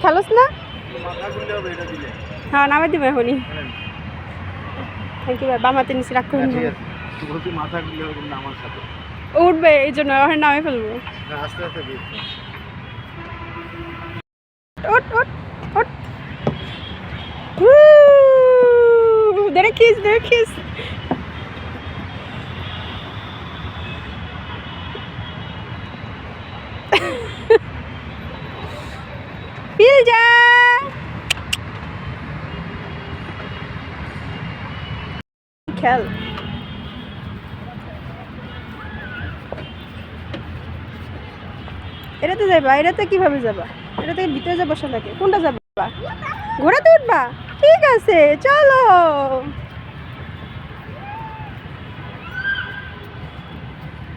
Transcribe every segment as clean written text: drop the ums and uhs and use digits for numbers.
খেলোস না? হ্যাঁ নামে দিবে এখনই। থ্যাংক ইউ ভাই, বামাতে নিচে রাখ করুন। উঠবে এই জন্য ওখানে নামে ফেলবো। আস্তে আস্তে ওঠ ওঠ ওঠ। ধরে খিস ধরে খিস। ফিলজা খেল। এটাতে যাবা? এটাতে কিভাবে যাবা? এটাতে ভিতরে যাবো সাথে? কোনটা যাবা? ঘোড়াতে উঠবা? ঠিক আছে চলো।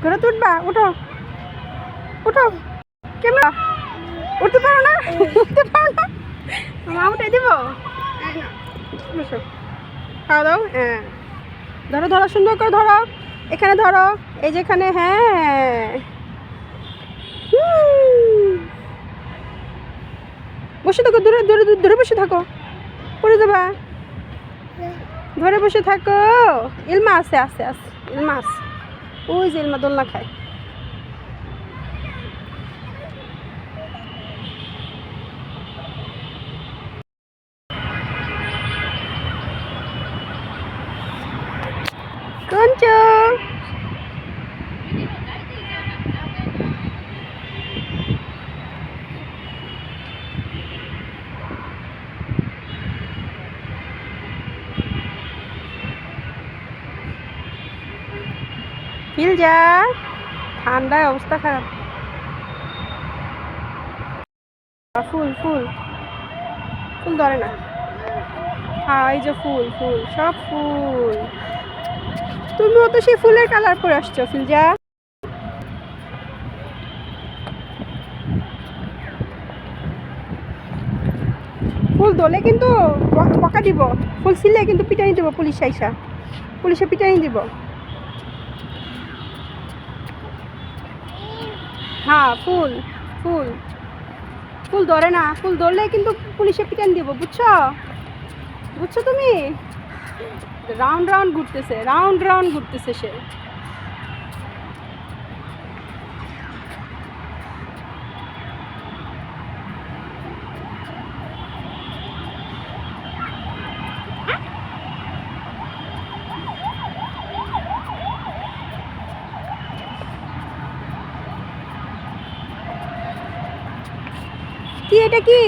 ঘোড়াতে উঠবা? উঠো উঠো। কেমন উঠতে পারো না? উঠতে পারো না? মা উঠে দিব। খাওয়া দাও। হ্যাঁ ধরো ধরো, সুন্দর করে ধরো। এখানে ধরো, এই যেখানে। হ্যাঁ বসে থাকো, দূরে দূরে দূরে বসে থাকো, পড়ে যাবা। ধরে বসে থাকো। ইলমা আছে আছে আছে, ইলমা আছে। ওই যে ইলমা দোলনা খায়। কঞ্চো ফিলজা, ঠান্ডায় অবস্থা খারাপ। ফুল ফুল ফুল ধরে না। হ্যাঁ এই যে ফুল ফুল, সব ফুল। তুমিও তো সেই ফুলের কালার পরে আসছো ফিলজা। ফুল ধরলে কিন্তু বকা দিব। ফুল ছিলে কিন্তু পিটানি দিব, পুলিশ আইসা পুলিশে পিটানি দিব। হ্যাঁ ফুল ফুল ফুল ধরে না। ফুল ধরলে কিন্তু পুলিশে পিটানি দিব, বুঝছো? বুঝছো তুমি? রাউন্ড রাউন্ড ঘুরতেছে, রাউন্ড রাউন্ড ঘুরতেছে সে। কি এটা? কি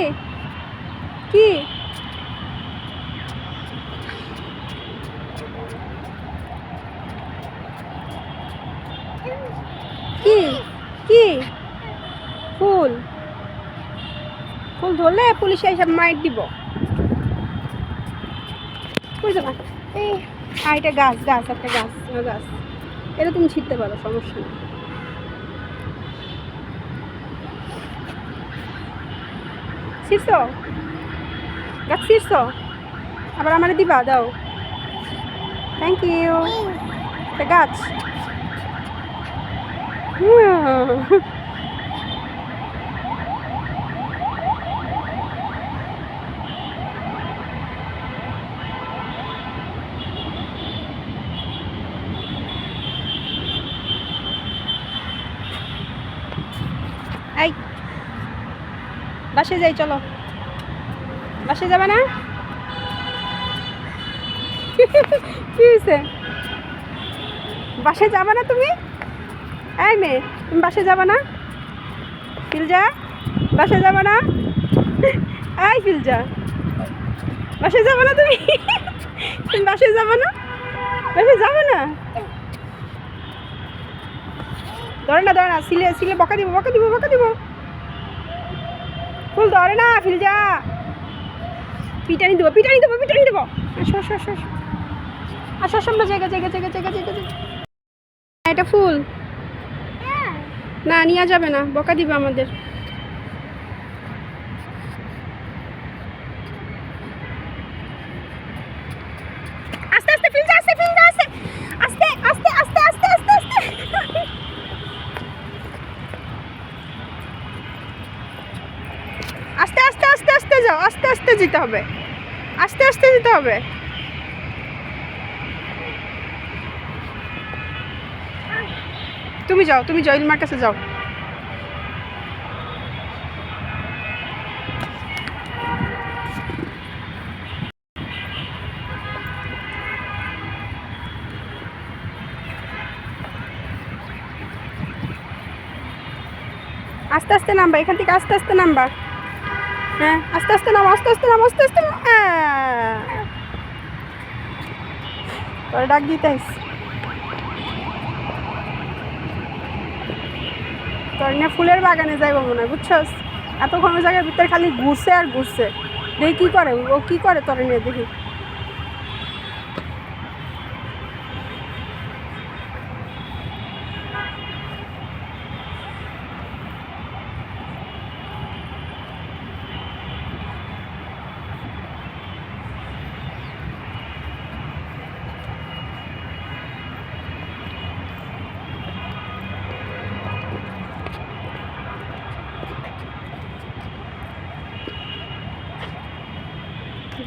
কি কি কি ফুল? ফুল ধরলে পুলিশে এসব মাইট দিব। বুঝছো না? এটা গাছ, গাছ একটা গাছ, গাছ। এটা তুমি ছিঁড়তে পারো, সমস্যা নেই। ছিঁড়ছো? গাছ ছিঁড়ছো? আবার আমারে দিবা? দাও। Thank you. একটা গাছ। এই বাসে যাই, চলো। বাসে যাবে না? কি হয়েছে? বাসে যাবে না তুমি? এই মেয়ে, তুমি বাসে যাবে না? ফিলজা বাসে যাবে না? এই ফিলজা বাসে যাবে না তুমি? তুমি বাসে যাবে না? বাসে যাবে না? ধরে না ধরে না, সিলে সিলে বকা দিব, বকা দিব, বকা দিব। ফুল ধরে না ফিলজা, পিটানি দেবো, পিটানি দেবো, পিটানি দেবো। আসো আসো আসো আসো, সামনে জায়গা জায়গা জায়গা জায়গা জায়গা। এটা ফুল না, নিয়ে যাবে না, বকা দিবে আমাদের। আস্তে আস্তে ফিলজা, আস্তে ফিলজা, আস্তে আস্তে আস্তে আস্তে আস্তে আস্তে আস্তে। আস্তে আস্তে আস্তে যেতে হবে, আস্তে আস্তে যেতে হবে। তুমি যাও, তুমি যাও, ইলমার কাছে যাও। আস্তে আস্তে নামবা, এখান থেকে আস্তে আস্তে নামবা। হ্যাঁ, আস্তে আস্তে নামো, আস্তে আস্তে নামো, আস্তে আস্তে তোর ডাক দিতে আইস। তোর নিয়ে ফুলের বাগানে যাইব মনে হয়, বুঝছস? এতক্ষণ ওই জায়গার ভিতরে খালি ঘুরছে আর ঘুরছে। দেখি কি করে, ও কি করে তোর নিয়ে, দেখি।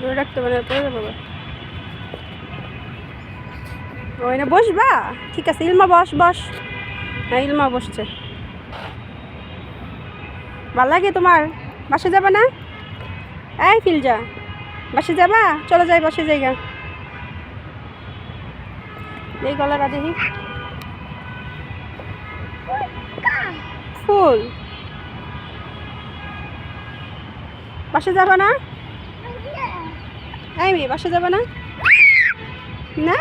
ধরে রাখতে পারে, পড়ে যাবো। ওই না বসবা, ঠিক আছে। ইলমা বস, বস। হ্যাঁ, ইলমা বসছে। ভাল লাগে তোমার? বাসে যাবা না? এই ফিলজা, বাসে যাবা? চলো যাই, বাসে যাইগা। এই গলাটা দেখি, ফুল। বাসে যাবা না? এই মেয়ে, বাসে যাবা না? না,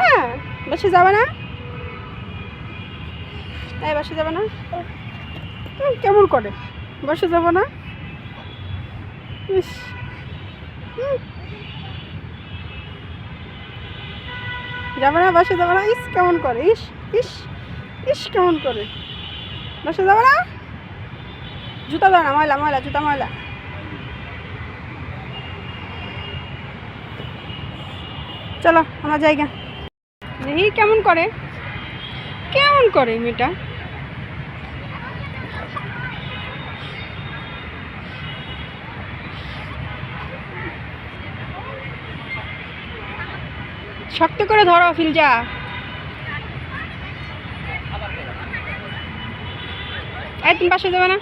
বাসে যাবা না? এই বাসে যাবা না? কেমন করে বাসে যাবো না? ইস, যাবে না, বাসে যাবে না? ইস কেমন করে, ইস ইস ইস কেমন করে। বাসে যাবে না? জুতা দাও না, ময়লা ময়লা, জুতা ময়লা। চলো আমার জায়গা দেখি কেমন করে, কেমন করে মেয়েটা। শক্ত করে ধরো ফিলজা। এই তুমি বাসে যাবে না?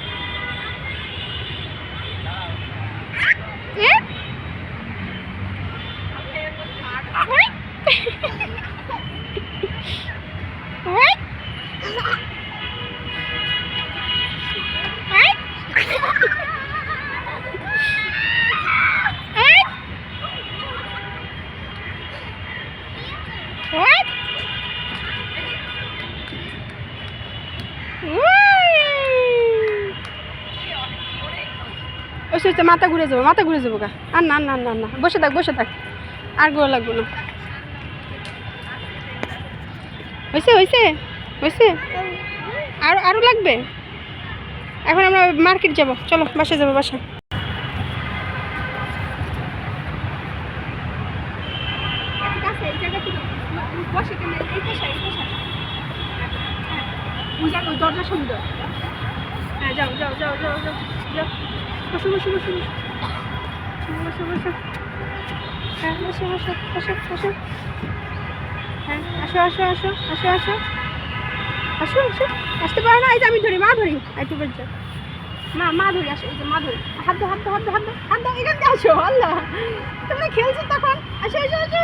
ওই মাথা ঘুরে যাবো, মাথা ঘুরে যাবো গা। আর না না না না, বসে থাক, বসে থাক, আর গোয়া লাগবো না। হয়েছে হয়েছে হয়েছে, আরো আরো লাগবে। এখন আমরা মার্কেট যাব, চলো বাসে যাবো, বাসা। দরজা সুন্দর। হ্যাঁ, যাও যাও যাও যাও যাও যাও, বসো বসো বসো বসো বসো। হ্যাঁ, বসো বসো বসো বসো। হ্যাঁ, আসো আসো আসো আসো আসো আসো আসো। আসতে পারো না? এই যে আমি ধরি, মা ধরি, একটু বেশ যাও। মা ধরি, আসো, এই যে মা ধরি। হাত দাও হাত দাও হাত দাও হাত দাও হাত দাও, এখান থেকে আসো। আল্লাহ, তোমরা খেলছো তখন। আসো আসো আসো